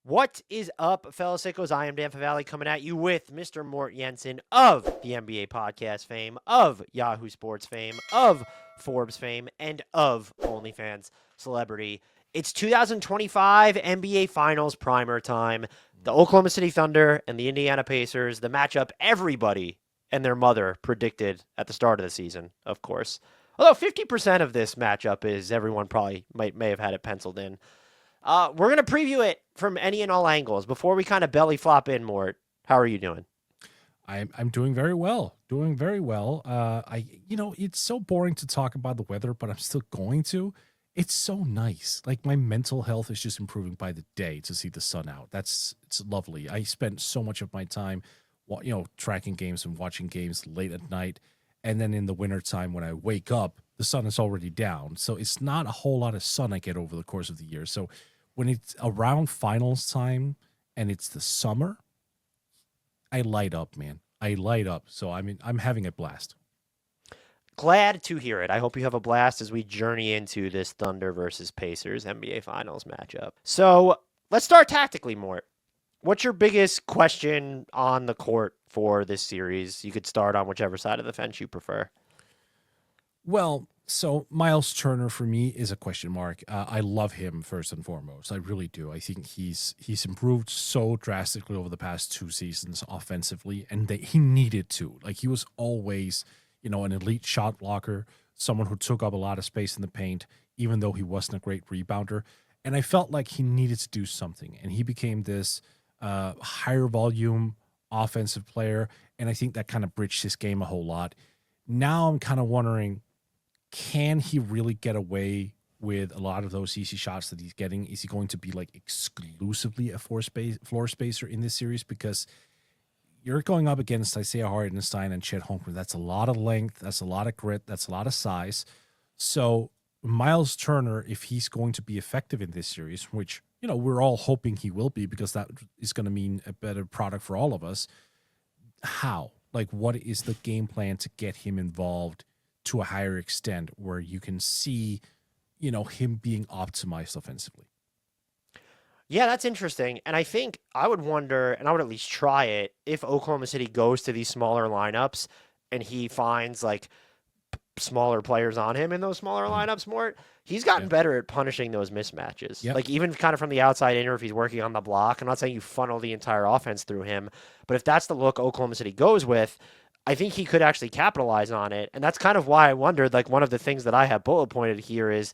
What is up, fellow sickos? I am Dan Favale coming at you with Mr. Mort Jensen of the NBA podcast fame, of Yahoo Sports fame, of Forbes fame, and of OnlyFans celebrity. It's 2025 NBA Finals primer time. The Oklahoma City Thunder and the Indiana Pacers, the matchup everybody and their mother predicted at the start of the season, of course. Although 50% of this matchup is everyone probably may have had it penciled in. We're going to preview it from any and all angles. Before we kind of belly flop in, Mort, how are you doing? I'm doing very well. Doing very well. It's so boring to talk about the weather, but I'm still going to. It's so nice. Like my mental health is just improving by the day to see the sun out. It's lovely. I spent so much of my time, tracking games and watching games late at night, and then in the wintertime when I wake up, the sun is already down. So it's not a whole lot of sun I get over the course of the year. So when it's around finals time and it's the summer, I light up, man. I light up. So I'm having a blast. Glad to hear it. I hope you have a blast as we journey into this Thunder versus Pacers NBA Finals matchup. So let's start tactically, Mort. What's your biggest question on the court for this series? You could start on whichever side of the fence you prefer. Well, so Miles Turner for me is a question mark. I love him first and foremost. I really do. I think he's improved so drastically over the past two seasons offensively, and he needed to. Like he was always, an elite shot blocker, someone who took up a lot of space in the paint, even though he wasn't a great rebounder. And I felt like he needed to do something, and he became this higher volume offensive player, and I think that kind of bridged his game a whole lot. Now I'm kind of wondering, can he really get away with a lot of those easy shots that he's getting? Is he going to be like exclusively a floor spacer in this series? Because you're going up against Isaiah Hartenstein and Chet Holmgren. That's a lot of length. That's a lot of grit. That's a lot of size. So Miles Turner, if he's going to be effective in this series, which, we're all hoping he will be because that is going to mean a better product for all of us. How? Like, what is the game plan to get him involved to a higher extent where you can see, him being optimized offensively? Yeah, that's interesting. And I think I would wonder, and I would at least try it, if Oklahoma City goes to these smaller lineups and he finds like smaller players on him in those smaller lineups more, he's gotten Yeah. better at punishing those mismatches. Yep. Like even kind of from the outside in, or if he's working on the block. I'm not saying you funnel the entire offense through him, but if that's the look Oklahoma City goes with, I think he could actually capitalize on it. And that's kind of why I wondered, like one of the things that I have bullet pointed here is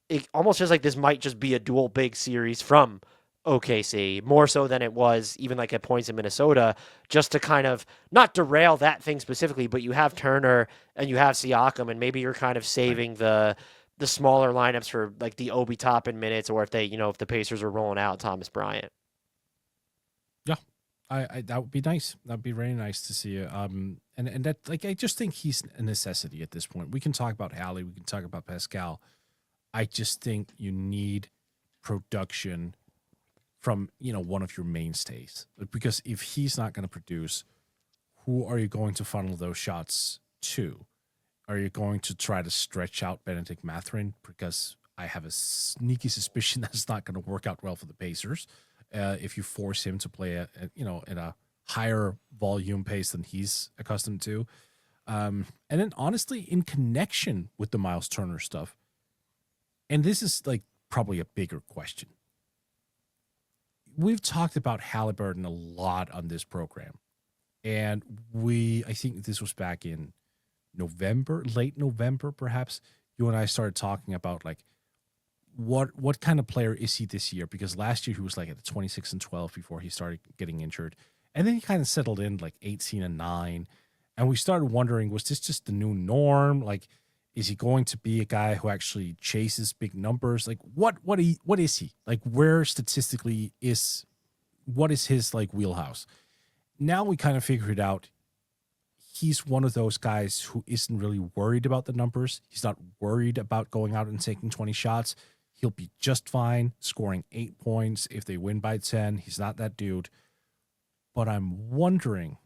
it almost feels like this might just be a dual big series from OKC, more so than it was even like at points in Minnesota, just to kind of not derail that thing specifically, but you have Turner and you have Siakam, and maybe you're kind of Right. saving the smaller lineups for like the Obi Toppin minutes, or if they, if the Pacers are rolling out Thomas Bryant. Yeah. I that would be nice. That'd be very nice to see. And that, like, I just think he's a necessity at this point. We can talk about Hallie, we can talk about Pascal. I just think you need production from, one of your mainstays. Because if he's not going to produce, who are you going to funnel those shots to? Are you going to try to stretch out Benedict Mathurin? Because I have a sneaky suspicion that's not going to work out well for the Pacers. If you force him to play at a higher volume pace than he's accustomed to. And then honestly, in connection with the Miles Turner stuff, and this is like probably a bigger question. We've talked about Halliburton a lot on this program. And I think this was back in November, late November, perhaps. You and I started talking about like what kind of player is he this year? Because last year he was like at 26-12 before he started getting injured. And then he kind of settled in like 18-9. And we started wondering, was this just the new norm? Like, is he going to be a guy who actually chases big numbers? Like what is he? Like where statistically what is his like wheelhouse? Now we kind of figured out he's one of those guys who isn't really worried about the numbers. He's not worried about going out and taking 20 shots. He'll be just fine scoring 8 points if they win by 10. He's not that dude. But I'm wondering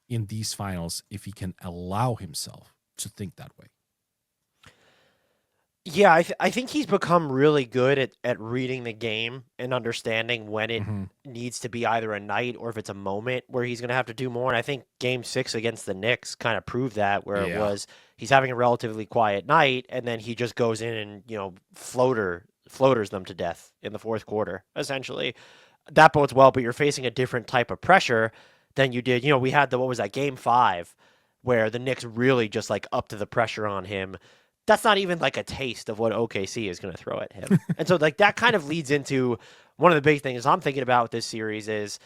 in these finals if he can allow himself to think that way. Yeah, I think he's become really good at reading the game and understanding when it Hmm. needs to be either a night or if it's a moment where he's going to have to do more. And I think game 6 against the Knicks kind of proved that, where it Yeah. was he's having a relatively quiet night and then he just goes in and, floaters them to death in the fourth quarter, essentially. That bodes well, but you're facing a different type of pressure than you did. We had what was that, game 5, where the Knicks really just like upped the pressure on him. That's not even like a taste of what OKC is going to throw at him. And so like that kind of leads into one of the big things I'm thinking about with this series is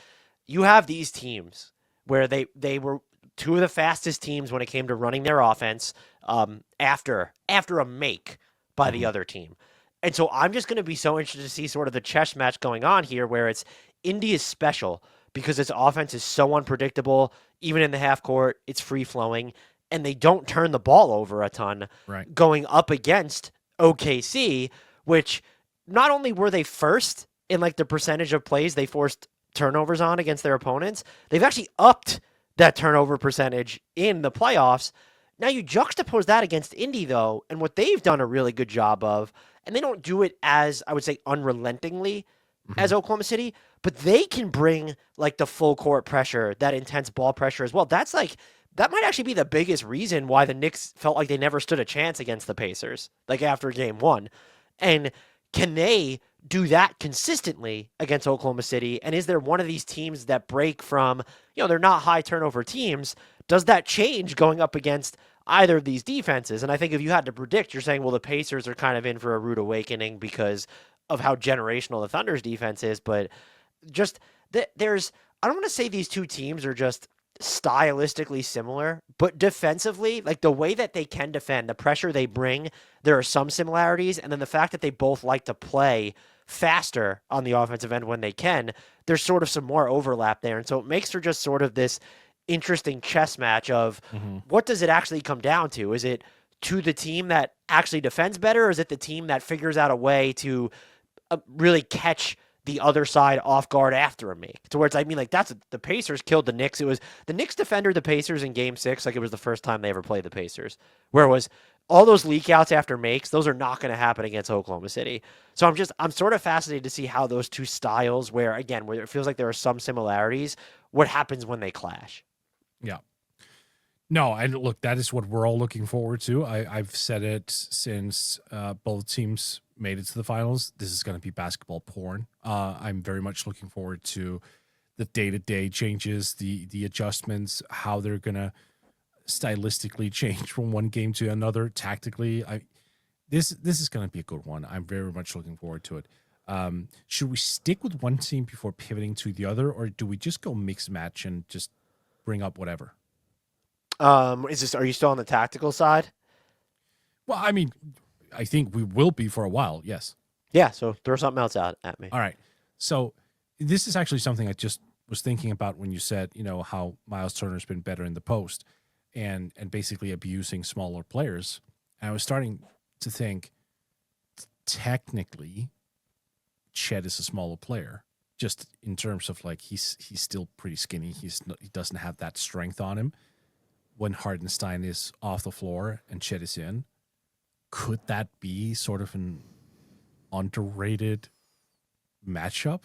you have these teams where they were two of the fastest teams when it came to running their offense after a make by the Hmm. other team. And so I'm just going to be so interested to see sort of the chess match going on here where it's Indy is special because its offense is so unpredictable. Even in the half court, it's free flowing and they don't turn the ball over a ton Right. going up against OKC, which not only were they first in like the percentage of plays they forced turnovers on against their opponents, they've actually upped that turnover percentage in the playoffs. Now you juxtapose that against Indy though, and what they've done a really good job of, and they don't do it as I would say unrelentingly Hmm. as Oklahoma City, but they can bring like the full court pressure, that intense ball pressure as well. That might actually be the biggest reason why the Knicks felt like they never stood a chance against the Pacers, like after game 1. And can they do that consistently against Oklahoma City? And is there one of these teams that break from, they're not high turnover teams? Does that change going up against either of these defenses? And I think if you had to predict, you're saying, well, the Pacers are kind of in for a rude awakening because of how generational the Thunder's defense is. But just there's, I don't want to say these two teams are just stylistically similar, but defensively, like the way that they can defend, the pressure they bring, there are some similarities. And then the fact that they both like to play faster on the offensive end when they can, there's sort of some more overlap there. And so it makes for just sort of this interesting chess match of Hmm. what does it actually come down to? Is it to the team that actually defends better, or is it the team that figures out a way to really catch the other side off guard after a make? To where it's, I mean, like that's the Pacers killed the Knicks. It was the Knicks defender the Pacers in Game 6, like it was the first time they ever played the Pacers. Where it was all those leak outs after makes, those are not going to happen against Oklahoma City. So I'm sort of fascinated to see how those two styles, where again, where it feels like there are some similarities, what happens when they clash. Yeah. No, and look, that is what we're all looking forward to. I've said it since both teams made it to the finals. This is going to be basketball porn. I'm very much looking forward to the day-to-day changes, the adjustments, how they're going to stylistically change from one game to another tactically. This is going to be a good one. I'm very much looking forward to it. Should we stick with one team before pivoting to the other, or do we just go mix match and just bring up whatever? Are you still on the tactical side? Well, I mean, I think we will be for a while. Yes. Yeah, so throw something else out at me. All right. So this is actually something I just was thinking about when you said, how Miles Turner's been better in the post and basically abusing smaller players. And I was starting to think technically Chet is a smaller player, just in terms of like he's still pretty skinny. He doesn't have that strength on him. When Hardenstein is off the floor and Chet is in, could that be sort of an underrated matchup?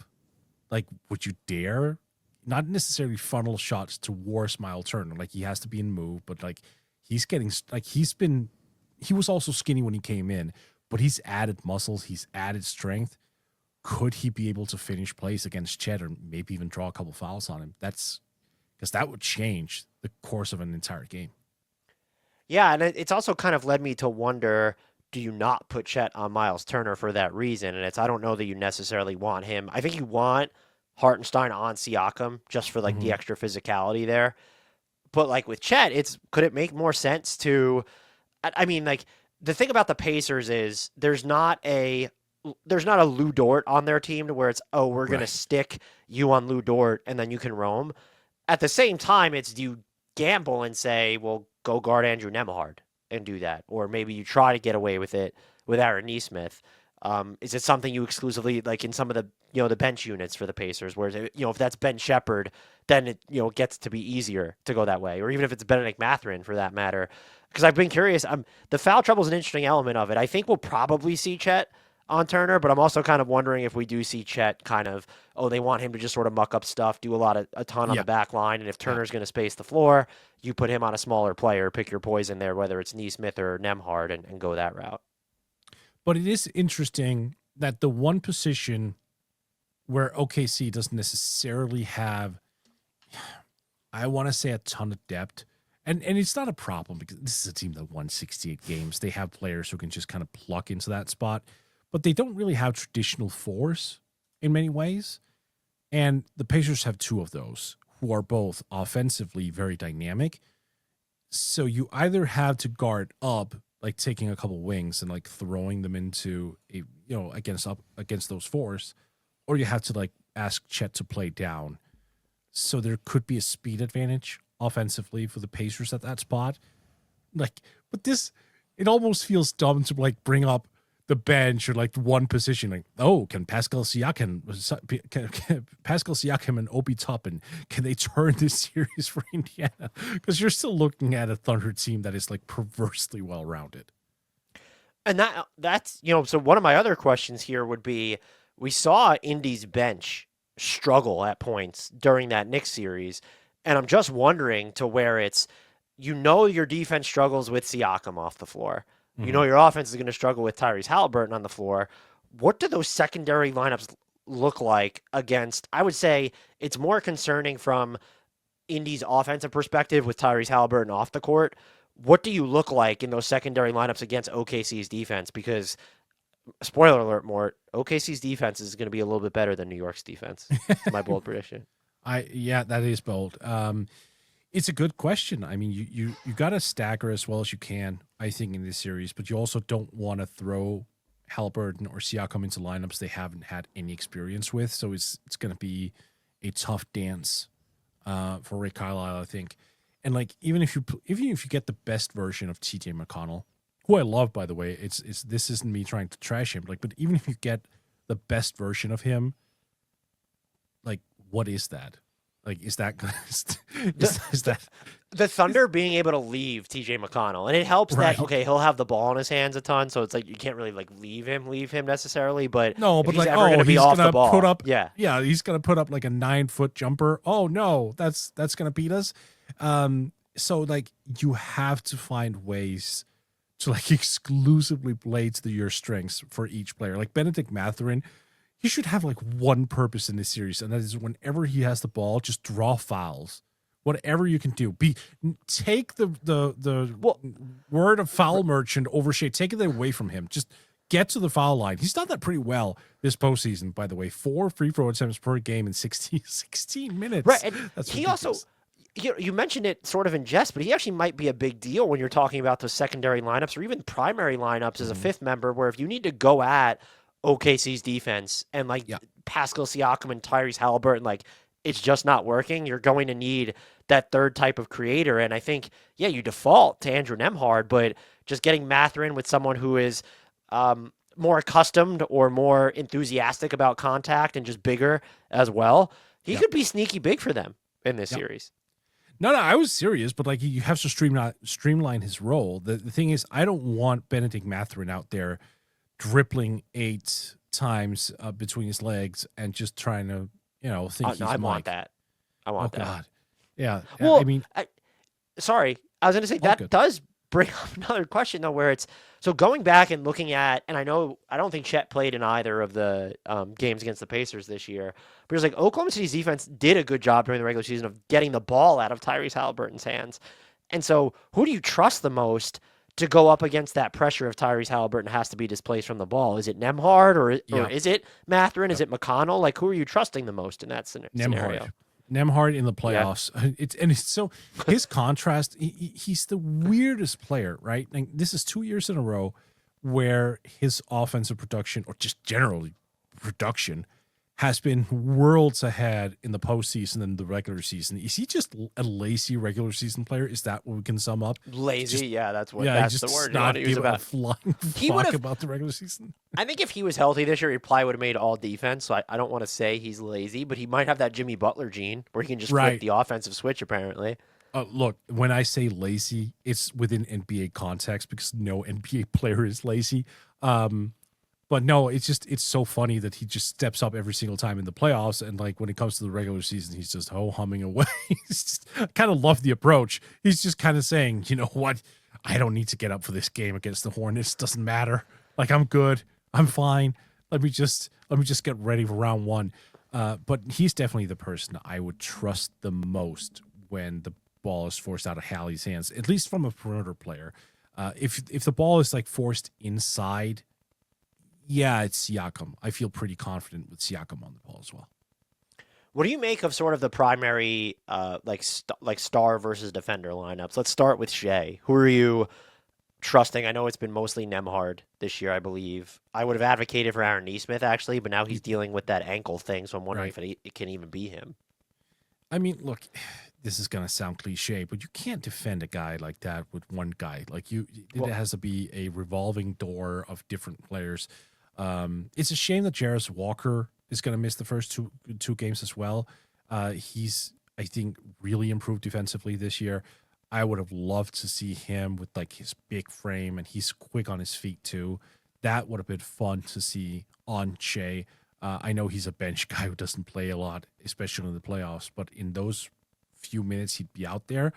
Like, would you dare not necessarily funnel shots towards Miles Turner? Like, he has to be in move, but like he's getting like he was also skinny when he came in, but he's added muscles, he's added strength. Could he be able to finish plays against Chet or maybe even draw a couple fouls on him? That's because that would change the course of an entire game. Yeah, and it's also kind of led me to wonder, do you not put Chet on Miles Turner for that reason? And I don't know that you necessarily want him. I think you want Hartenstein on Siakam just for like Hmm. the extra physicality there. But like with Chet, could it make more sense to I mean, like the thing about the Pacers is there's not a Lou Dort on their team to where it's, oh, we're gonna Right. stick you on Lou Dort and then you can roam. At the same time, it's, do you gamble and say, well, go guard Andrew Nemhard and do that, or maybe you try to get away with it with Aaron Nesmith. Is it something you exclusively like in some of the the bench units for the Pacers, where if that's Ben Shepherd, then it gets to be easier to go that way, or even if it's Benedict Mathurin for that matter. because I've been curious. The foul trouble is an interesting element of it. I think we'll probably see Chet on Turner, but I'm also kind of wondering if we do see Chet kind of, they want him to just sort of muck up stuff, do a ton on the back line, and if Turner's going to space the floor, you put him on a smaller player, pick your poison there, whether it's Neesmith or Nembhard, and go that route. But it is interesting that the one position where OKC doesn't necessarily have, I want to say, a ton of depth. And it's not a problem because this is a team that won 68 games. They have players who can just kind of pluck into that spot, but they don't really have traditional fours in many ways. And the Pacers have two of those who are both offensively very dynamic. So you either have to guard up, like taking a couple wings and like throwing them into against those fours, or you have to like ask Chet to play down. So there could be a speed advantage offensively for the Pacers at that spot. Like, but it almost feels dumb to like bring up the bench or like one position. Like, can Pascal Siakam and Obi Toppin, can they turn this series for Indiana? Because you're still looking at a Thunder team that is like perversely well rounded. And that's so one of my other questions here would be, we saw Indy's bench struggle at points during that Knicks series. And I'm just wondering to where it's, your defense struggles with Siakam off the floor. Mm-hmm. Your offense is going to struggle with Tyrese Halliburton on the floor. What do those secondary lineups look like against? I would say it's more concerning from Indy's offensive perspective with Tyrese Halliburton off the court. What do you look like in those secondary lineups against OKC's defense? Because, spoiler alert, Mort, OKC's defense is going to be a little bit better than New York's defense. My bold prediction. That is bold. It's a good question. I mean, you got to stagger as well as you can, I think, in this series, but you also don't want to throw Halliburton or Siakam into lineups they haven't had any experience with. So it's going to be a tough dance for Rick Carlisle, I think. And like even if you get the best version of TJ McConnell, who I love, by the way, this isn't me trying to trash him. Like, but even if you get the best version of him, like, what is that? Like, is that the Thunder being able to leave TJ McConnell? And it helps that he'll have the ball in his hands a ton, so it's like you can't really like leave him necessarily. But no, but he's like ever going to be off the ball, put up, yeah, he's gonna put up like a 9-foot jumper. Oh no, that's gonna beat us. So like you have to find ways to like exclusively play to your strengths for each player. Like Benedict Mathurin, he should have like one purpose in this series, and that is whenever he has the ball, just draw fouls. Whatever you can do, take the word of foul merchant overshade, take it away from him. Just get to the foul line. He's done that pretty well this postseason, by the way. 4 free throw attempts per game in 16 minutes. Right, and that's he ridiculous. Also. You mentioned it sort of in jest, but he actually might be a big deal when you're talking about those secondary lineups or even primary lineups as a fifth member, where if you need to go at OKC's defense and Pascal Siakam and Tyrese Halliburton, like it's just not working, you're going to need that third type of creator. And I think, you default to Andrew Nembhard, but just getting Mathurin with someone who is more accustomed or more enthusiastic about contact and just bigger as well, he could be sneaky big for them in this series. No, I was serious, but like you have to streamline his role. The thing is, I don't want Benedict Mathurin out there dribbling 8 times between his legs and just trying to, think he's I Mike. want that. I want that. God. Yeah. Well, I mean, sorry, I was going to say that does bring up another question though, where it's so going back and looking at, and I don't think Chet played in either of the games against the Pacers this year, but it's like Oklahoma City's defense did a good job during the regular season of getting the ball out of Tyrese Halliburton's hands. And so who do you trust the most to go up against that pressure if Tyrese Halliburton has to be displaced from the ball? Is it Nembhard or is it Mathurin? Is it McConnell? Like, who are you trusting the most in that scenario? Nembhard in the playoffs. Yeah. It's so his contrast. He's the weirdest player, right? Like, this is 2 years in a row where his offensive production, or just generally production, has been worlds ahead in the postseason than the regular season. Is he just a lazy regular season player? Is that what we can sum up? Lazy, that's what. That's the word. Not give a flying fuck about the regular season. I think if he was healthy this year, he probably would have made all defense. So I don't want to say he's lazy, but he might have that Jimmy Butler gene where he can just flip the offensive switch. Apparently, Look, when I say lazy, it's within NBA context because no NBA player is lazy. But no, it's so funny that he just steps up every single time in the playoffs, and like when it comes to the regular season, he's just humming away. I kind of love the approach. He's just kind of saying, you know what, I don't need to get up for this game against the Hornets. Doesn't matter. Like I'm good. I'm fine. Let me just get ready for round one. But he's definitely the person I would trust the most when the ball is forced out of Hallie's hands, at least from a perimeter player. If the ball is like forced inside. Yeah, it's Siakam. I feel pretty confident with Siakam on the ball as well. What do you make of sort of the primary like star versus defender lineups? Let's start with Shea. Who are you trusting? I know it's been mostly Nembhard this year, I believe. I would have advocated for Aaron Nesmith actually, but now he's dealing with that ankle thing, so I'm wondering if it can even be him. I mean, look, this is going to sound cliche, but you can't defend a guy like that with one guy. Like it has to be a revolving door of different players. It's a shame that Jarris Walker is going to miss the first two games as well. He's, I think, really improved defensively this year. I would have loved to see him with like his big frame, and he's quick on his feet too. That would have been fun to see on Shea. I know he's a bench guy who doesn't play a lot, especially in the playoffs, but in those few minutes he'd be out there,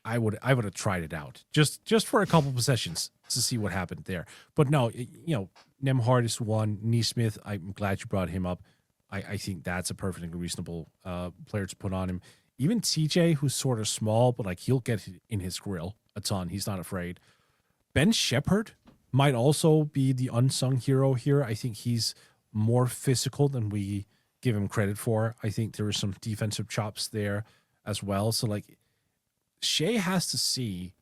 I would have tried it out just for a couple possessions to see what happened there. But no, Nembhard is one. Nesmith, I'm glad you brought him up. I think that's a perfectly reasonable player to put on him. Even TJ, who's sort of small, but like he'll get in his grill a ton. He's not afraid. Ben Shepherd might also be the unsung hero here. I think he's more physical than we give him credit for. I think there are some defensive chops there as well. So like Shea has to see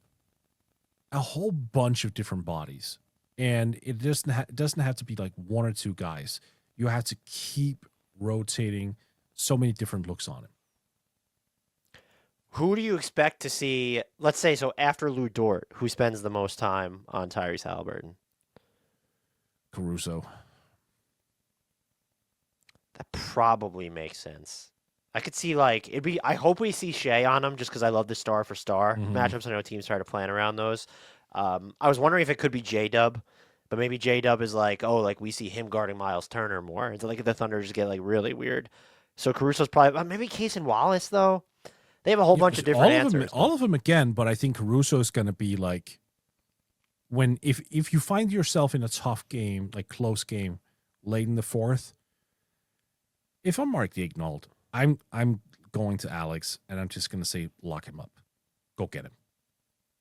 a whole bunch of different bodies, and it doesn't have to be like one or two guys. You have to keep rotating so many different looks on him. Who do you expect to see, let's say, so after Lou Dort, who spends the most time on Tyrese Halliburton? Caruso. That probably makes sense. I could see I hope we see Shea on him just because I love the star for star matchups. I know teams try to plan around those. I was wondering if it could be J-Dub, but maybe J-Dub is we see him guarding Miles Turner more. And so the Thunder just get really weird. So Caruso's probably, maybe Case and Wallace though. They have a whole bunch of different answers. All of them again, but I think Caruso is going to be like, if you find yourself in a tough game, like close game, late in the fourth, if I'm Mark Daignault, I'm going to Alex and I'm just going to say, lock him up. Go get him.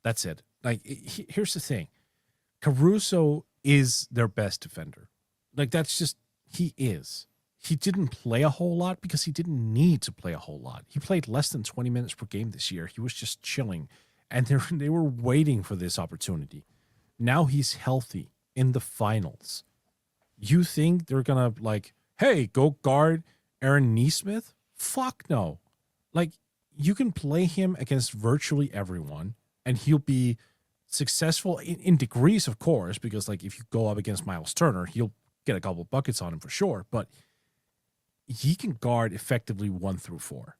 That's it. Like, here's the thing. Caruso is their best defender. Like, that's just, he is. He didn't play a whole lot because he didn't need to play a whole lot. He played less than 20 minutes per game this year. He was just chilling. And they were waiting for this opportunity. Now he's healthy in the finals. You think they're going to, like, hey, go guard Aaron Nesmith? Fuck no. Like, you can play him against virtually everyone, and he'll be successful in degrees, of course, because, like, if you go up against Miles Turner, he'll get a couple buckets on him for sure, but he can guard effectively 1 through 4.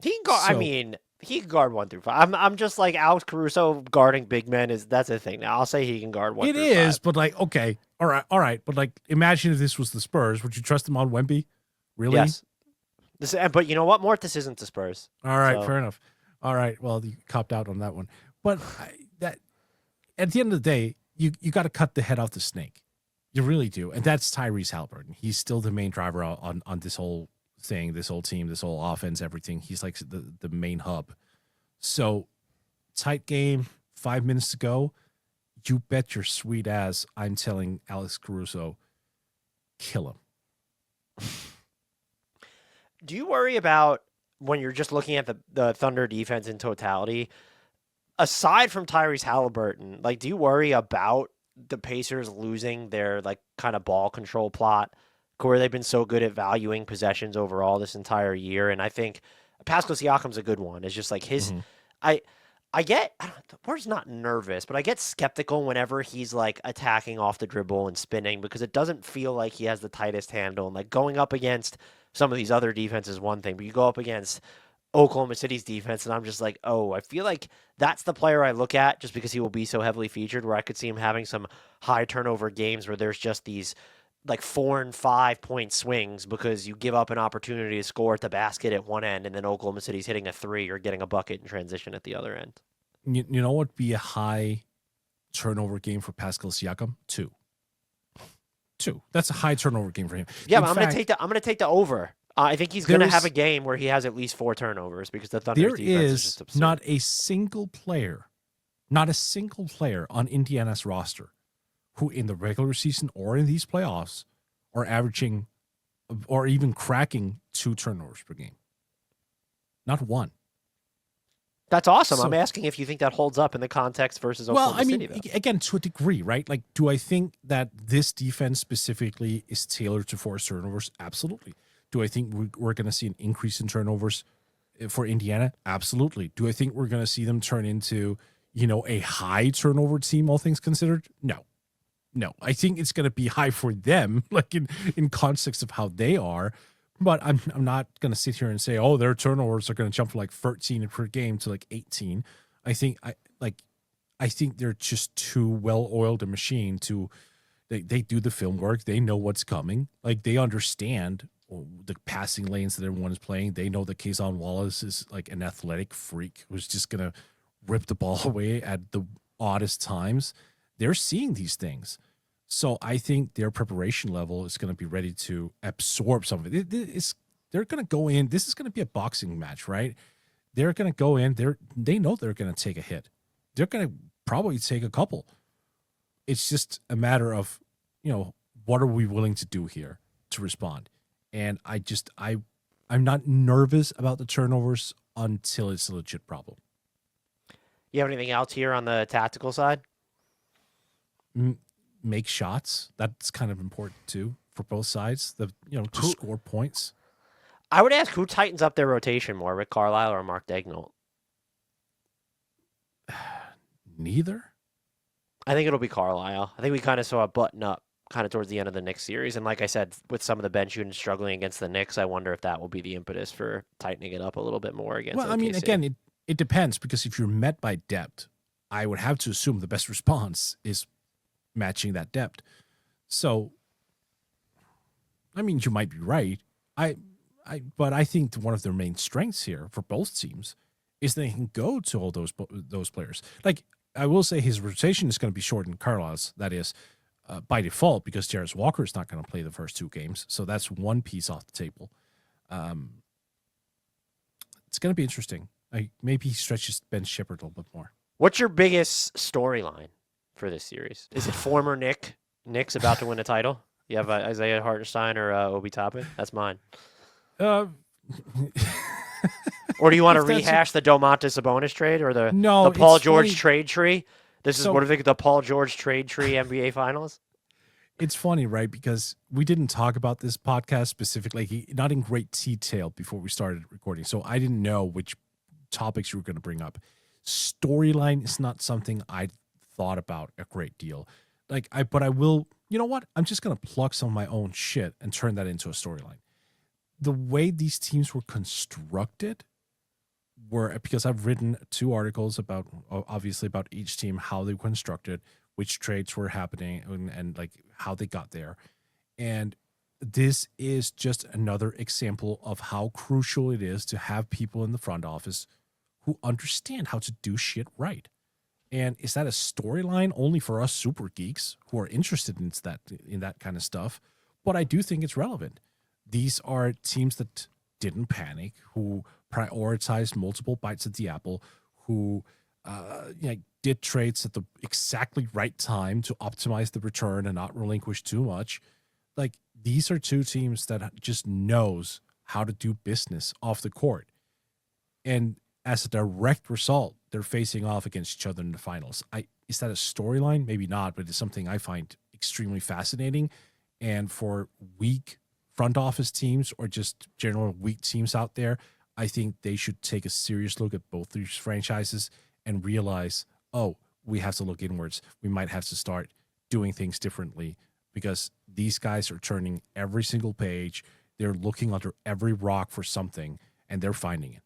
He can guard, he can guard 1 through 5. I'm just like Alex Caruso guarding big men that's a thing. Now I'll say he can guard 1 through 5. It is, but like, okay, all right, but like, imagine if this was the Spurs. Would you trust him on Wemby? Really? Yes. But you know what, Mort? This isn't the Spurs. All right, fair enough. All right, well, you copped out on that one. But that at the end of the day, you got to cut the head off the snake. You really do. And that's Tyrese Halliburton. He's still the main driver on this whole thing, this whole team, this whole offense, everything. He's like the main hub. So, tight game, 5 minutes to go. You bet your sweet ass I'm telling Alex Caruso, kill him. Do you worry about, when you're just looking at the Thunder defense in totality, aside from Tyrese Halliburton, like, do you worry about the Pacers losing their, like, kind of ball control plot, where they've been so good at valuing possessions overall this entire year? And I think Pascal Siakam's a good one. It's just like his, I get, the word's not nervous, but I get skeptical whenever he's like attacking off the dribble and spinning, because it doesn't feel like he has the tightest handle. And like going up against some of these other defenses is one thing, but you go up against Oklahoma City's defense, and I'm just like, oh, I feel like that's the player I look at just because he will be so heavily featured, where I could see him having some high turnover games where there's just these like 4 and 5 point swings because you give up an opportunity to score at the basket at one end, and then Oklahoma City's hitting a three or getting a bucket in transition at the other end. You know what would be a high turnover game for Pascal Siakam? Two. That's a high turnover game for him. Yeah, but I'm gonna take the over. I think he's gonna have a game where he has at least 4 turnovers because the Thunder's defense is just absurd. Not a single player on Indiana's roster who in the regular season or in these playoffs are averaging or even cracking 2 turnovers per game. Not one. That's awesome. I'm asking if you think that holds up in the context versus Oklahoma City. Well, again, to a degree, right? Like, do I think that this defense specifically is tailored to force turnovers? Absolutely. Do I think we're going to see an increase in turnovers for Indiana? Absolutely. Do I think we're going to see them turn into, a high turnover team, all things considered? No. I think it's going to be high for them, like in context of how they are. But I'm not going to sit here and say, oh, their turnovers are going to jump from like 13 per game to like 18. I think they're just too well-oiled a machine to they do the film work. They know what's coming. Like, they understand the passing lanes that everyone is playing. They know that Kazon Wallace is like an athletic freak who's just going to rip the ball away at the oddest times. They're seeing these things. So I think their preparation level is going to be ready to absorb some of it. They're going to go in. This is going to be a boxing match, right? They're going to go in. They know they're going to take a hit. They're going to probably take a couple. It's just a matter of, what are we willing to do here to respond? And I'm not nervous about the turnovers until it's a legit problem. You have anything else here on the tactical side? Make shots. That's kind of important too for both sides. To score points. I would ask who tightens up their rotation more, Rick Carlisle or Mark Daigneault? Neither. I think it'll be Carlisle. I think we kind of saw a button up kind of towards the end of the Knicks series, and like I said, with some of the bench units struggling against the Knicks, I wonder if that will be the impetus for tightening it up a little bit more against. Well, OKC. I mean, again, it depends, because if you're met by depth, I would have to assume the best response is matching that depth. So, I mean, you might be right. But I think one of their main strengths here for both teams is they can go to all those players. Like, I will say his rotation is going to be short in Carlisle's. That is by default, because Jarris Walker is not going to play the first 2 games. So that's one piece off the table. It's going to be interesting. Maybe he stretches Ben Shepherd a little bit more. What's your biggest storyline for this series? Is it former Knicks about to win a title? You have Isaiah Hartenstein or Obi Toppin? That's mine. Or do you want to rehash the Domantas Sabonis trade or the Paul George trade tree? This is what I think the Paul George trade tree NBA Finals. It's funny, right? Because we didn't talk about this podcast specifically, not in great detail before we started recording. So I didn't know which topics you were going to bring up. Storyline is not something I thought about a great deal. But I will, you know what? I'm just going to pluck some of my own shit and turn that into a storyline. The way these teams were constructed because I've written 2 articles about each team, how they were constructed, which trades were happening, and like how they got there. And this is just another example of how crucial it is to have people in the front office who understand how to do shit right. And is that a storyline only for us super geeks who are interested in that kind of stuff? But I do think it's relevant. These are teams that didn't panic, who prioritized multiple bites at the apple, who did trades at the exactly right time to optimize the return and not relinquish too much. Like, these are 2 teams that just knows how to do business off the court. And as a direct result, they're facing off against each other in the finals. Is that a storyline? Maybe not, but it's something I find extremely fascinating. And for weak front office teams or just general weak teams out there, I think they should take a serious look at both these franchises and realize, we have to look inwards. We might have to start doing things differently, because these guys are turning every single page. They're looking under every rock for something, and they're finding it.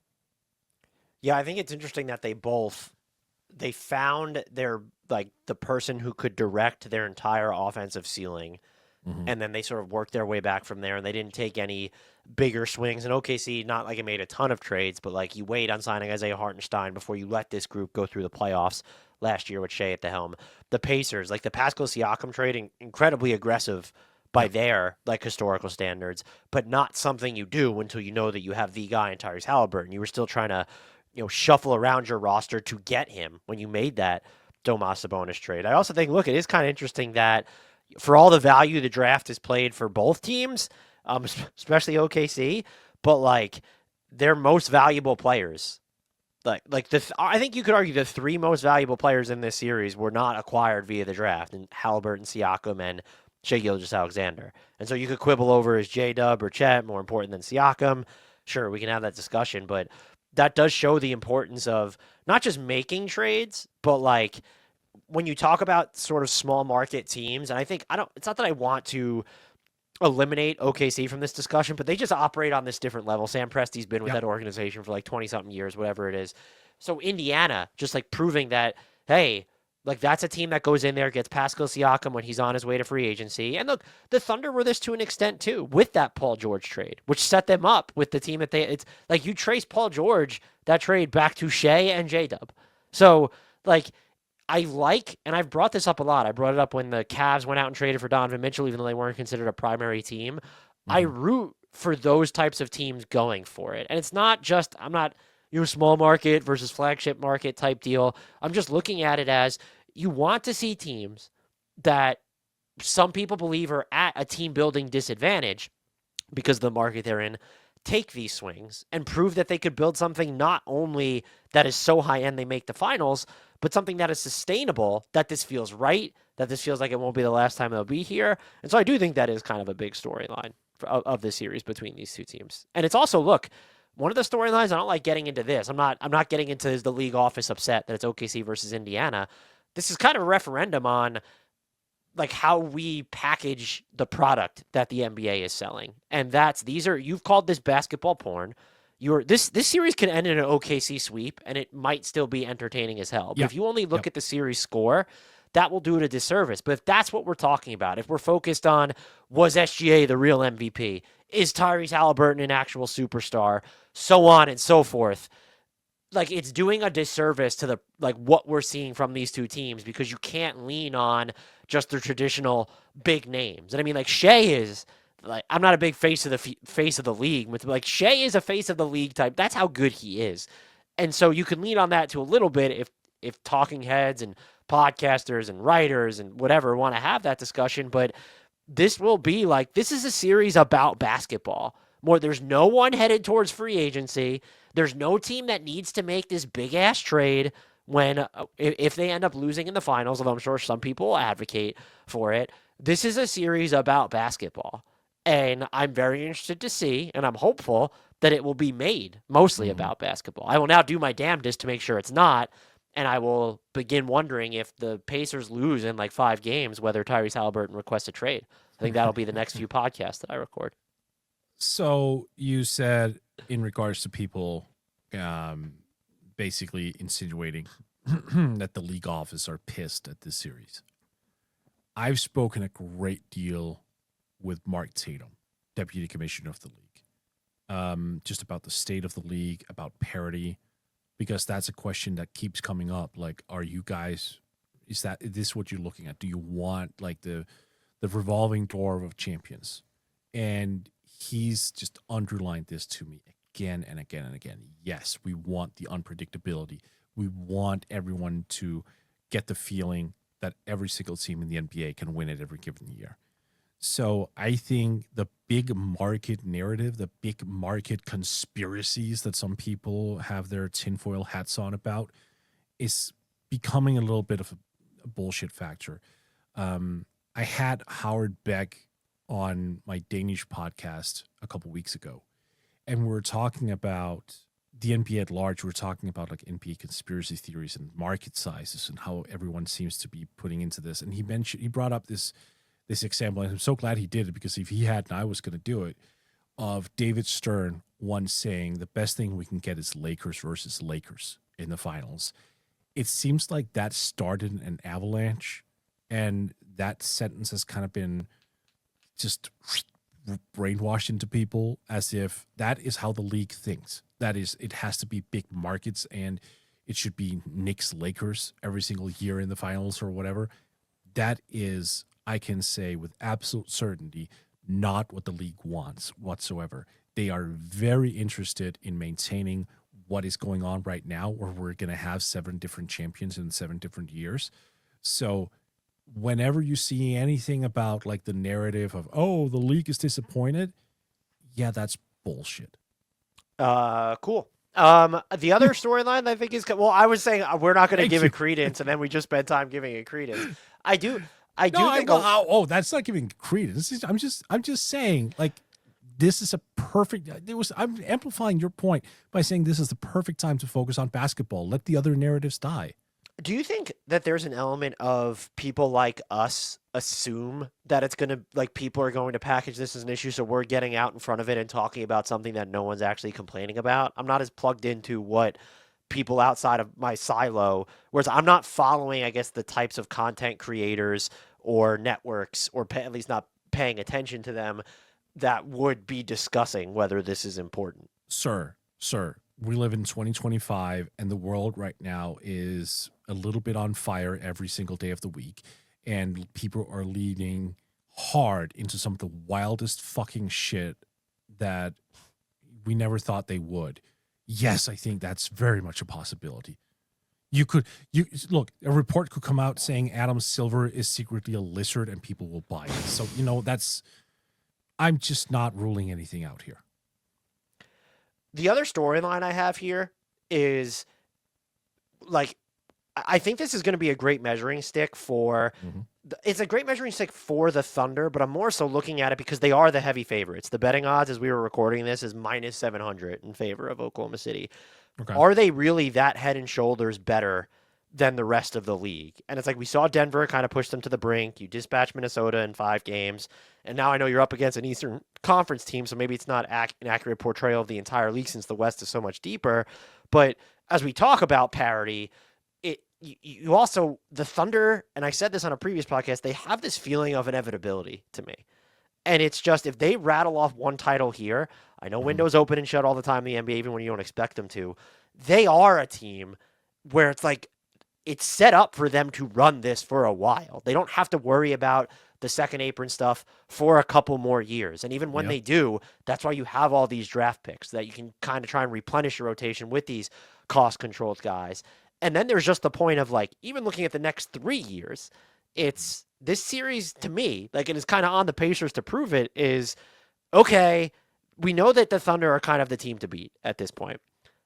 Yeah, I think it's interesting that they found their like the person who could direct their entire offensive ceiling, Hmm. and then they sort of worked their way back from there, and they didn't take any bigger swings. And OKC, not like it made a ton of trades, but like you wait on signing Isaiah Hartenstein before you let this group go through the playoffs last year with Shea at the helm. The Pacers, like the Pascal Siakam trading, incredibly aggressive by Yep. their like historical standards, but not something you do until you know that you have the guy in Tyrese Halliburton. You were still trying to, shuffle around your roster to get him when you made that Domas Sabonis trade. I also think, look, it is kind of interesting that for all the value the draft has played for both teams, especially OKC, but like their most valuable players, I think you could argue the three most valuable players in this series were not acquired via the draft, and Halliburton, Siakam, and Shai Gilgeous-Alexander. And so you could quibble over is J Dub or Chet more important than Siakam. Sure, we can have that discussion, but that does show the importance of not just making trades, but like when you talk about sort of small market teams, and I think I don't. It's not that I want to eliminate OKC from this discussion, but they just operate on this different level. Sam Presti's been with Yep. that organization for like 20 something years, whatever it is. So Indiana, just like proving that, hey, like that's a team that goes in there, gets Pascal Siakam when he's on his way to free agency. And look, the Thunder were this to an extent too, with that Paul George trade, which set them up with the team that it's like you trace Paul George, that trade back to Shea and J Dub. So like I like, and I've brought this up a lot. I brought it up when the Cavs went out and traded for Donovan Mitchell, even though they weren't considered a primary team. I Hmm. root for those types of teams going for it. And it's not just, I'm not, small market versus flagship market type deal. I'm just looking at it as you want to see teams that some people believe are at a team building disadvantage because of the market they're in, take these swings and prove that they could build something not only that is so high end they make the finals, but something that is sustainable, that this feels right, that this feels like it won't be the last time they'll be here. And so I do think that is kind of a big storyline of the series between these two teams. And it's also, look, one of the storylines, I don't like getting into this. I'm not getting into is the league office upset that it's OKC versus Indiana. This is kind of a referendum on like how we package the product that the NBA is selling. And you've called this basketball porn. This series can end in an OKC sweep and it might still be entertaining as hell. But Yep. if you only look Yep. at the series score, that will do it a disservice. But if that's what we're talking about, if we're focused on was SGA the real MVP, is Tyrese Halliburton an actual superstar, so on and so forth, like it's doing a disservice to the like what we're seeing from these two teams because you can't lean on just the traditional big names. And I mean, like Shea is like I'm not a big face of the face of the league, but like Shea is a face of the league type. That's how good he is, and so you can lean on that to a little bit if talking heads and podcasters and writers and whatever want to have that discussion. But this is a series about basketball. There's no one headed towards free agency. There's no team that needs to make this big ass trade when if they end up losing in the finals, although I'm sure some people will advocate for it. This is a series about basketball. And I'm very interested to see, and I'm hopeful that it will be made mostly Hmm. about basketball. I will now do my damnedest to make sure it's not, and I will begin wondering if the Pacers lose in like 5 games, whether Tyrese Halliburton requests a trade. I think that'll be the next few podcasts that I record. So you said in regards to people um, basically insinuating that the league office are pissed at this series. I've spoken a great deal with Mark Tatum, deputy commissioner of the league, just about the state of the league, about parity, because that's a question that keeps coming up. Like, are you guys? Is this what you're looking at? Do you want like the revolving door of champions? And he's just underlined this to me again and again and again. Yes, we want the unpredictability. We want everyone to get the feeling that every single team in the NBA can win it every given year. So I think the big market narrative, the big market conspiracies that some people have their tinfoil hats on about is becoming a little bit of a bullshit factor. I had Howard Beck on my Danish podcast a couple weeks ago, and we were talking about the NBA at large. We were talking about like NBA conspiracy theories and market sizes and how everyone seems to be putting into this. And he brought up this example, and I'm so glad he did it because if he hadn't, I was going to do it of David Stern once saying the best thing we can get is Lakers versus Lakers in the finals. It seems like that started an avalanche, and that sentence has kind of been just brainwashed into people as if that is how the league thinks. That is, it has to be big markets and it should be Knicks Lakers every single year in the finals or whatever. That is, I can say with absolute certainty, not what the league wants whatsoever. They are very interested in maintaining what is going on right now, where we're going to have 7 different champions in 7 different years. So whenever you see anything about like the narrative of, oh, the league is disappointed, yeah, that's bullshit. Cool. The other storyline I think is, well, I was saying we're not going to give it credence, and then we just spent time giving it credence. I do think. That's not giving credence. I'm just saying, like, this is a perfect. I'm amplifying your point by saying this is the perfect time to focus on basketball. Let the other narratives die. Do you think that there's an element of people like us assume that it's going to, like, people are going to package this as an issue, so we're getting out in front of it and talking about something that no one's actually complaining about? I'm not as plugged into what people outside of my silo, whereas I'm not following, I guess, the types of content creators or networks, or at least not paying attention to them, that would be discussing whether this is important. Sir, we live in 2025, and the world right now is a little bit on fire every single day of the week, and people are leaning hard into some of the wildest fucking shit that we never thought they would. Yes, I think that's very much a possibility. Look, a report could come out saying Adam Silver is secretly a lizard and people will buy it. So, I'm just not ruling anything out here. The other storyline I have here is, like, I think this is going to be a great measuring stick for it's a great measuring stick for the Thunder, but I'm more so looking at it because they are the heavy favorites. The betting odds as we were recording this is minus 700 in favor of Oklahoma City. Okay. Are they really that head and shoulders better than the rest of the league? And it's like we saw Denver kind of push them to the brink. You dispatched Minnesota in 5 games. And now I know you're up against an Eastern Conference team, so maybe it's not an accurate portrayal of the entire league since the West is so much deeper. But as we talk about parity, you also, the Thunder, and I said this on a previous podcast, they have this feeling of inevitability to me. And it's just, if they rattle off one title here, I know windows open and shut all the time in the NBA, even when you don't expect them to. They are a team where it's like, it's set up for them to run this for a while. They don't have to worry about the second apron stuff for a couple more years. And even when they do, that's why you have all these draft picks, that you can kind of try and replenish your rotation with these cost-controlled guys. And then there's just the point of, like, even looking at the next 3 years, it's this series to me, like, it is kind of on the Pacers to prove it, is, okay, we know that the Thunder are kind of the team to beat at this point.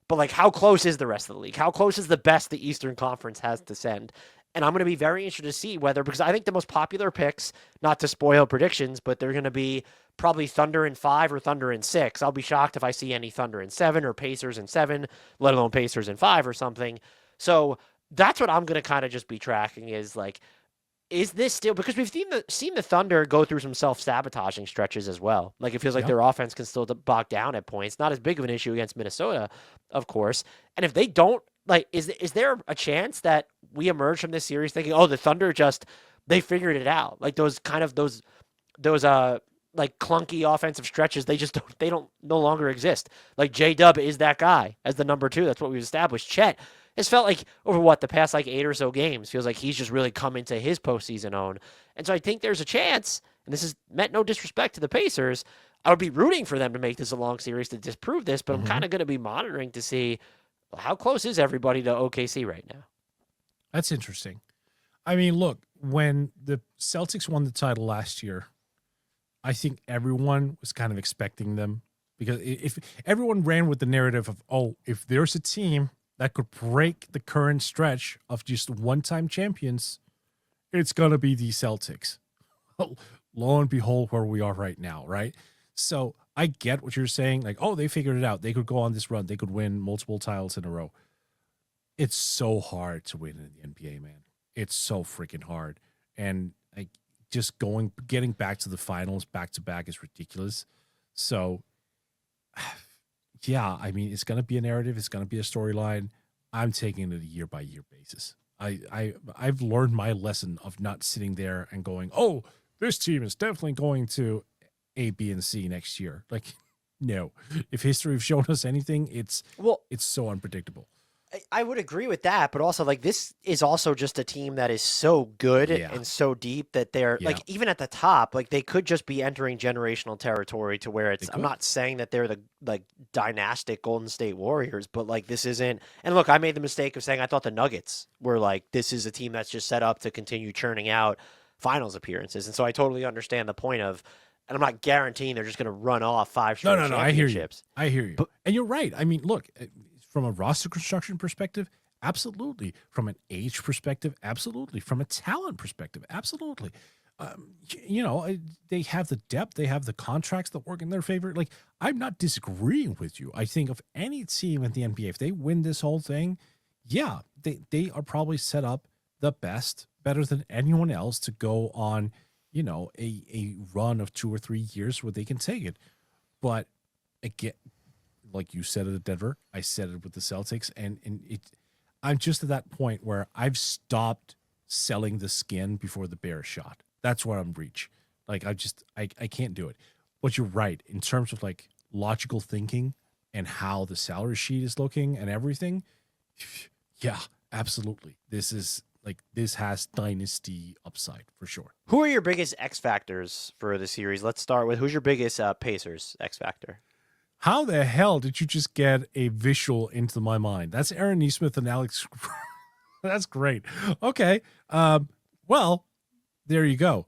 But, like, how close is the rest of the league? How close is the best the Eastern Conference has to send? And I'm going to be very interested to see whether, because I think the most popular picks, not to spoil predictions, but they're going to be probably Thunder in 5 or Thunder in 6. I'll be shocked if I see any Thunder in 7 or Pacers in 7, let alone Pacers in 5 or something. So that's what I'm going to kind of just be tracking is, like, is this still, because we've seen the Thunder go through some self-sabotaging stretches as well. Like, it feels like their offense can still bog down at points. Not as big of an issue against Minnesota, of course. And if they don't, like, is there a chance that we emerge from this series thinking, oh, the Thunder they figured it out? Like, those like clunky offensive stretches, they don't no longer exist. Like, J-Dub is that guy as the number 2. That's what we've established. Chet has felt like over the past like 8 or so games, feels like he's just really come into his postseason own. And so I think there's a chance, and this is meant no disrespect to the Pacers, I would be rooting for them to make this a long series to disprove this, but I'm kind of going to be monitoring to see how close is everybody to OKC right now. That's interesting. I mean, look, when the Celtics won the title last year, I think everyone was kind of expecting them, because if everyone ran with the narrative of, oh, if there's a team that could break the current stretch of just one-time champions, it's going to be the Celtics. Lo and behold, where we are right now, right? So I get what you're saying. Like, oh, they figured it out. They could go on this run. They could win multiple titles in a row. It's so hard to win in the NBA, man. It's so freaking hard. And like, just getting back to the finals back to back is ridiculous. So Yeah, I mean, it's going to be a narrative. It's going to be a storyline. I'm taking it a year by year basis. I've learned my lesson of not sitting there and going, oh, this team is definitely going to A, B, and C next year. Like, no. If history has shown us anything, it's Well, so unpredictable. I would agree with that, but also like this is also just a team that is so good Yeah. and so deep that they're Yeah. like even at the top, like they could just be entering generational territory to where it's. I'm not saying that they're the like dynastic Golden State Warriors, but like this isn't. And look, I made the mistake of saying I thought the Nuggets were like this is a team that's just set up to continue churning out finals appearances, and so I totally understand the point of. And I'm not guaranteeing they're just going to run off 5 straight No. I hear you. championships. I hear you. But And you're right. I mean, look, from a roster construction perspective, absolutely. From an age perspective, absolutely. From a talent perspective, absolutely. They have the depth, they have the contracts that work in their favor. Like, I'm not disagreeing with you. I think of any team in the NBA, if they win this whole thing, yeah, they are probably set up the best, better than anyone else to go on, a run of 2 or 3 years where they can take it. But again, like you said it at Denver, I said it with the Celtics, and I'm just at that point where I've stopped selling the skin before the bear is shot. That's where I'm reach. Like I can't do it. But you're right in terms of like logical thinking and how the salary sheet is looking and everything. Yeah, absolutely. This has dynasty upside for sure. who are your biggest X factors for the series? Let's start with who's your biggest Pacers X factor? How the hell did you just get a visual into my mind? That's Aaron Nesmith and Alex. That's great. Okay. Well, there you go.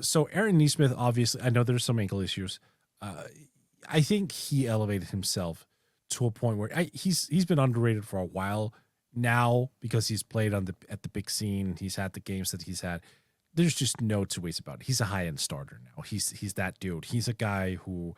So Aaron Nesmith, obviously, I know there's some ankle issues. I think he elevated himself to a point where he's been underrated for a while now because he's played at the big scene. He's had the games that he's had. There's just no two ways about it. He's a high-end starter now. He's that dude. He's a guy who,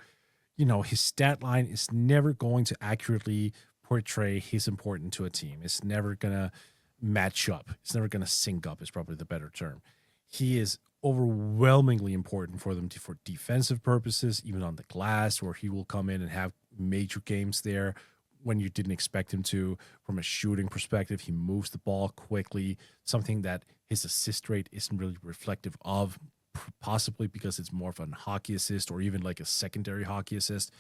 his stat line is never going to accurately portray his importance to a team. It's never going to match up. It's never going to sync up is probably the better term. He is overwhelmingly important for them for defensive purposes, even on the glass, where he will come in and have major games there when you didn't expect him to. From a shooting perspective, he moves the ball quickly, something that his assist rate isn't really reflective of, possibly because it's more of an hockey assist or even like a secondary hockey assist.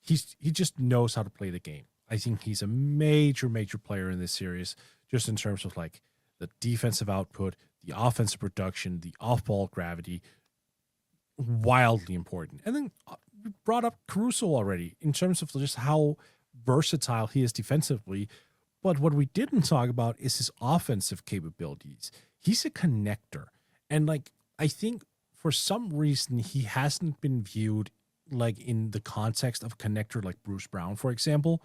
He just knows how to play the game. I think he's a major player in this series, just in terms of like the defensive output, the offensive production, the off-ball gravity, wildly important. And then we brought up Caruso already in terms of just how versatile he is defensively. But what we didn't talk about is his offensive capabilities. He's a connector. And like, I think for some reason he hasn't been viewed like in the context of a connector like Bruce Brown, for example,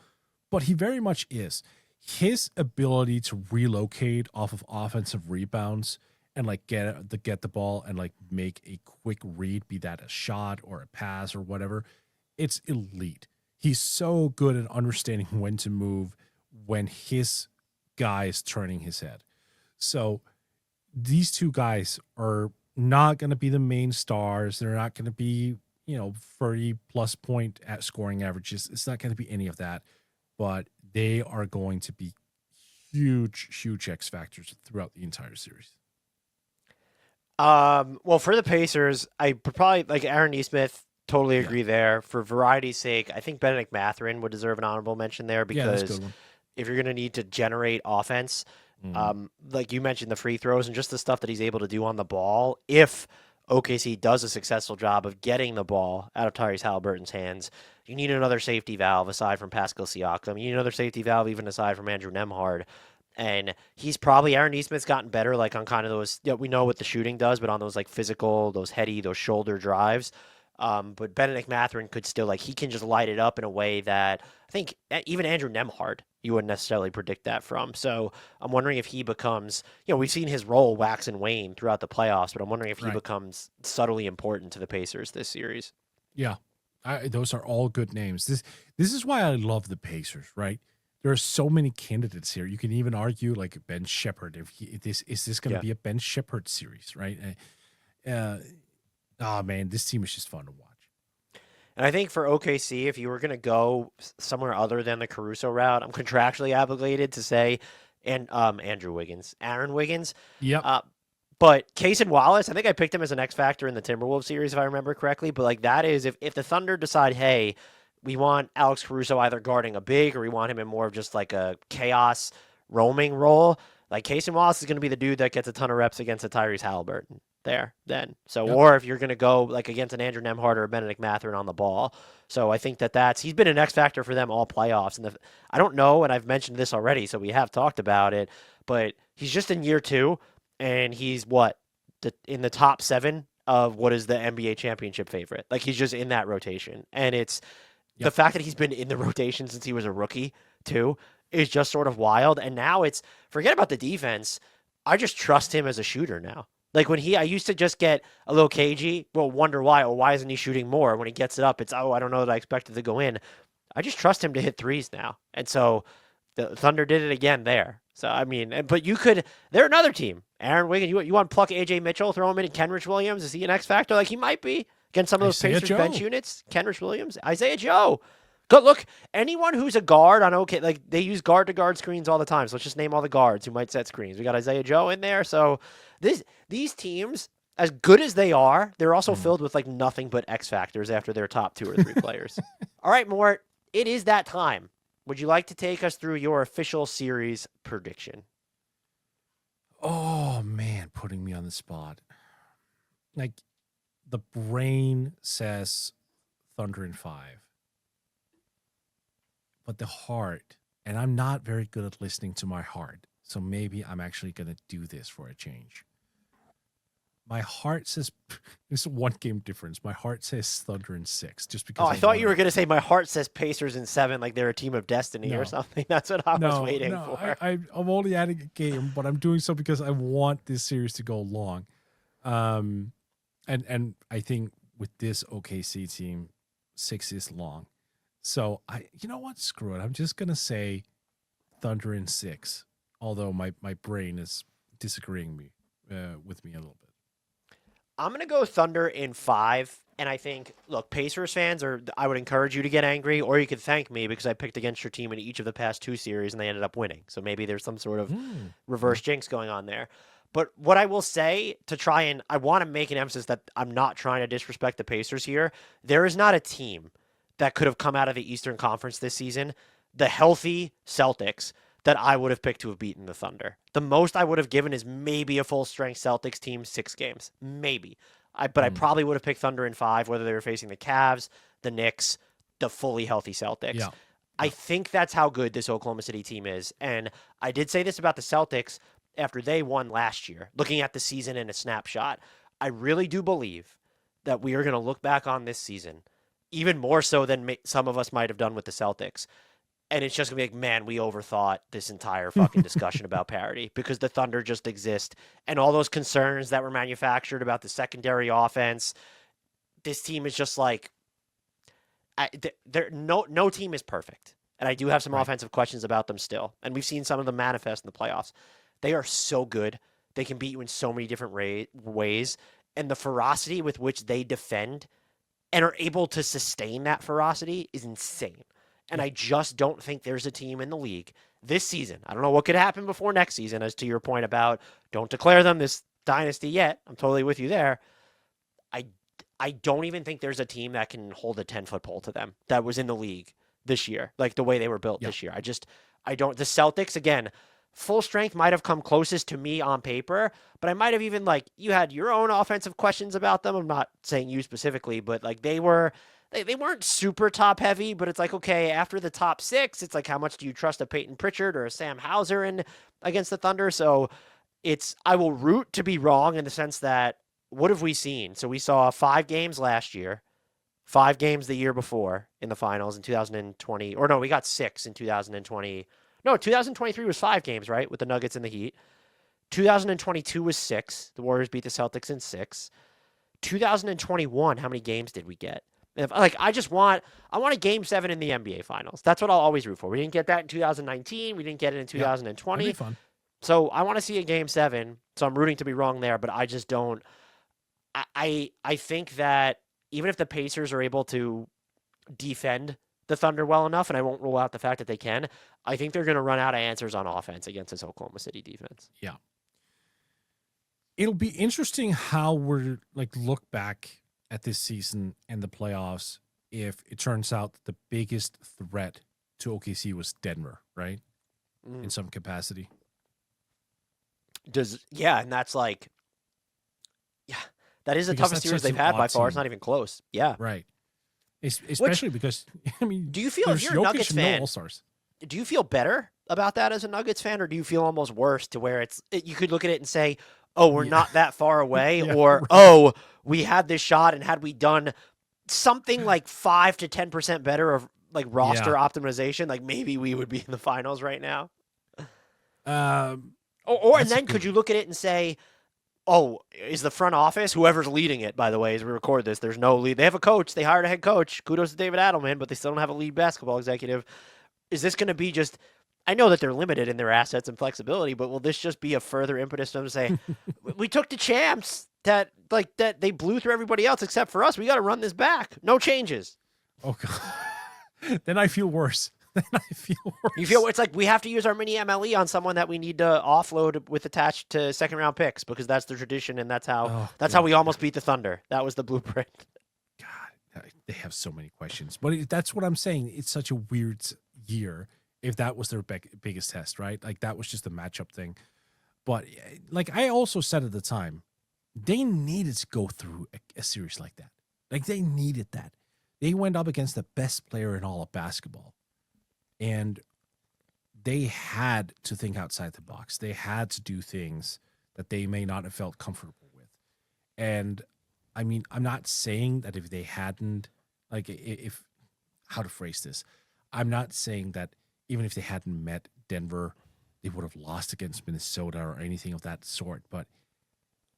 but he very much is. His ability to relocate off of offensive rebounds and like get the ball and like make a quick read, be that a shot or a pass or whatever, it's elite. He's so good at understanding when to move when his guy is turning his head. So these two guys are not going to be the main stars. They're not going to be, 30 plus point at scoring averages. It's not going to be any of that, but they are going to be huge X factors throughout the entire series. Well, for the Pacers, I probably like Aaron Nesmith. Totally agree there. For variety's sake, I think Benedict Mathurin would deserve an honorable mention there because if you're going to need to generate offense, like you mentioned, the free throws and just the stuff that he's able to do on the ball, if OKC does a successful job of getting the ball out of Tyrese Halliburton's hands, you need another safety valve aside from Pascal Siakam. You need another safety valve even aside from Andrew Nembhard. And he's probably, Aaron Nesmith's gotten better, like on kind of those, we know what the shooting does, but on those like physical, those heady, those shoulder drives. But Benedict Mathurin could still, like, he can just light it up in a way that I think even Andrew Nembhard, you wouldn't necessarily predict that from. So I'm wondering if he becomes, we've seen his role wax and wane throughout the playoffs, but I'm wondering if he becomes subtly important to the Pacers this series. Yeah, those are all good names. This is why I love the Pacers, right? There are so many candidates here. You can even argue like Ben Shepherd. Is this going to be a Ben Shepherd series, right? Oh man, this team is just fun to watch. And I think for OKC, if you were going to go somewhere other than the Caruso route, I'm contractually obligated to say, and Aaron Wiggins. Yep. But Case and Wallace, I think I picked him as an X factor in the Timberwolves series, if I remember correctly. But like that is if the Thunder decide, hey, we want Alex Caruso either guarding a big or we want him in more of just like a chaos roaming role. Like Case and Wallace is going to be the dude that gets a ton of reps against a Tyrese Halliburton there then. So, Yep. or if you're going to go like against an Andrew Nemhard or a Benedict Mathurin on the ball. So I think he's been an X factor for them all playoffs. And I don't know, and I've mentioned this already, so we have talked about it, but he's just in year 2, and he's in the top 7 of what is the NBA championship favorite. Like he's just in that rotation. And it's the fact that he's been in the rotation since he was a rookie too is just sort of wild. And now forget about the defense. I just trust him as a shooter now. Like I used to just get a little cagey, wonder why, or why isn't he shooting more? When he gets it up, it's, I don't know that I expected to go in. I just trust him to hit threes now. And so the Thunder did it again there. So, I mean, but they're another team. Aaron Wiggins, you want to pluck AJ Mitchell, throw him in Kenrich Williams? Is he an X factor? Like he might be against some of those Pacers bench units. Kenrich Williams, Isaiah Joe. Go look, anyone who's a guard on like they use guard to guard screens all the time. So let's just name all the guards who might set screens. We got Isaiah Joe in there. So these teams, as good as they are, they're also filled with like nothing but X factors after their top 2 or 3 players. All right, Mort, it is that time. Would you like to take us through your official series prediction? Oh man, putting me on the spot. Like the brain says Thunder in 5. But the heart, and I'm not very good at listening to my heart, so maybe I'm actually going to do this for a change. My heart says, there's a 1 game difference. My heart says Thunder in 6, just because. Oh, I thought you were going to say my heart says Pacers in 7, like they're a team of destiny or something. That's what I was waiting for. I'm only adding a game, but I'm doing so because I want this series to go long. And I think with this OKC team, 6 is long. So you know what? Screw it. I'm just gonna say Thunder in 6. Although my brain is disagreeing with me a little bit. I'm gonna go Thunder in 5, and I think Pacers fans I would encourage you to get angry, or you could thank me because I picked against your team in each of the past 2 series and they ended up winning. So maybe there's some sort of reverse jinx going on there. But what I will say I want to make an emphasis that I'm not trying to disrespect the Pacers here. There is not a team that could have come out of the Eastern Conference this season, the healthy Celtics, that I would have picked to have beaten the Thunder. The most I would have given is maybe a full-strength Celtics team, 6 games. Maybe. I probably would have picked Thunder in 5, whether they were facing the Cavs, the Knicks, the fully healthy Celtics. Yeah. I think that's how good this Oklahoma City team is. And I did say this about the Celtics after they won last year, looking at the season in a snapshot. I really do believe that we are going to look back on this season even more so than some of us might have done with the Celtics. And it's just going to be like, man, we overthought this entire fucking discussion about parity because the Thunder just exist. And all those concerns that were manufactured about the secondary offense, this team is just like, no team is perfect. And I do have some offensive questions about them still. And we've seen some of them manifest in the playoffs. They are so good. They can beat you in so many different ways. And the ferocity with which they defend and are able to sustain that ferocity is insane. And I just don't think there's a team in the league this season. I don't know what could happen before next season, as to your point about don't declare them this dynasty yet. I'm totally with you there. I don't even think there's a team that can hold a 10-foot pole to them that was in the league this year, like the way they were built this year. I don't. The Celtics, again, full strength might have come closest to me on paper, but I might have even, you had your own offensive questions about them. I'm not saying you specifically, but they weren't super top heavy, but it's okay, after the top 6, it's how much do you trust a Peyton Pritchard or a Sam Hauser against the Thunder? So I will root to be wrong in the sense that what have we seen? So we saw 5 games last year, 5 games the year before in the finals in 2020, or no, we got 6 in 2020. No, 2023 was 5 games, right? With the Nuggets and the Heat. 2022 was 6. The Warriors beat the Celtics in 6. 2021, how many games did we get? I want a Game 7 in the NBA Finals. That's what I'll always root for. We didn't get that in 2019. We didn't get it in 2020. That'd be fun. So I want to see a Game 7. So I'm rooting to be wrong there, but I just don't. I think that even if the Pacers are able to defend the Thunder well enough, and I won't rule out the fact that they can. I think they're going to run out of answers on offense against this Oklahoma City defense. Yeah. It'll be interesting how we're look back at this season and the playoffs if it turns out that the biggest threat to OKC was Denver, right? In some capacity. And that's that is the toughest series they've had by far. It's not even close. Yeah. Right. Especially because, do you feel, if you're a Nuggets fan, All-Stars. Do you feel better about that as a Nuggets fan, or do you feel almost worse to where you could look at it and say, oh, we're not that far away, or, oh, we had this shot, and had we done something like 5 to 10% better of roster optimization, maybe we would be in the finals right now? And then could you look at it and say, oh, is the front office, whoever's leading it, by the way, as we record this, there's no lead. They have a coach. They hired a head coach. Kudos to David Adelman, but they still don't have a lead basketball executive. Is this going to be just, I know that they're limited in their assets and flexibility, but will this just be a further impetus to them to say, we took the champs that they blew through everybody else except for us. We got to run this back. No changes. Oh, God. Then I feel worse. You feel it's like we have to use our mini MLE on someone that we need to offload with attached to second round picks because that's the tradition and that's how how we almost beat the Thunder. That was the blueprint. God, they have so many questions, but that's what I'm saying. It's such a weird year if that was their biggest test, right? That was just a matchup thing. But I also said at the time, they needed to go through a series like that. They needed that. They went up against the best player in all of basketball. And they had to think outside the box. They had to do things that they may not have felt comfortable with. And I'm not saying that if they hadn't, how to phrase this, I'm not saying that even if they hadn't met Denver, they would have lost against Minnesota or anything of that sort. But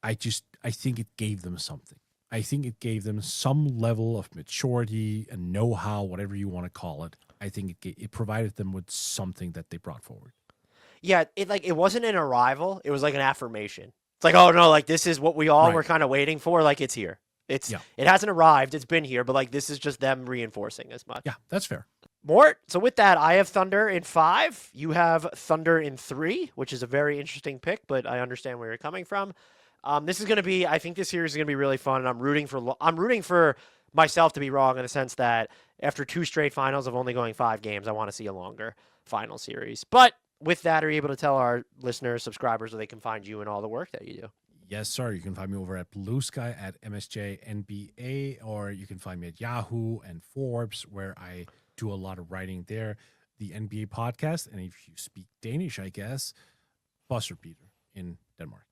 I think it gave them something. I think it gave them some level of maturity and know-how, whatever you want to call it. I think it provided them with something that they brought forward. Yeah, it wasn't an arrival. It was like an affirmation. It's like, oh, no, this is what we all were kind of waiting for. It's here. It hasn't arrived. It's been here, but this is just them reinforcing as much. Yeah, that's fair. Mort, so with that, I have Thunder in 5. You have Thunder in 3, which is a very interesting pick, but I understand where you're coming from. This is going to be, I think this series is going to be really fun, and I'm rooting for myself to be wrong in the sense that after 2 straight finals of only going 5 games, I want to see a longer final series. But with that, are you able to tell our listeners, subscribers, where they can find you and all the work that you do? Yes, sir. You can find me over at Blue Sky at MSJNBA, or you can find me at Yahoo and Forbes, where I do a lot of writing there. The NBA podcast, and if you speak Danish, I guess, Busserpeter in Denmark.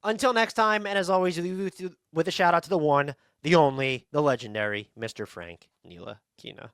Until next time, and as always, with a shout out to the one, the only, the legendary Mr. Frank Ntilikina.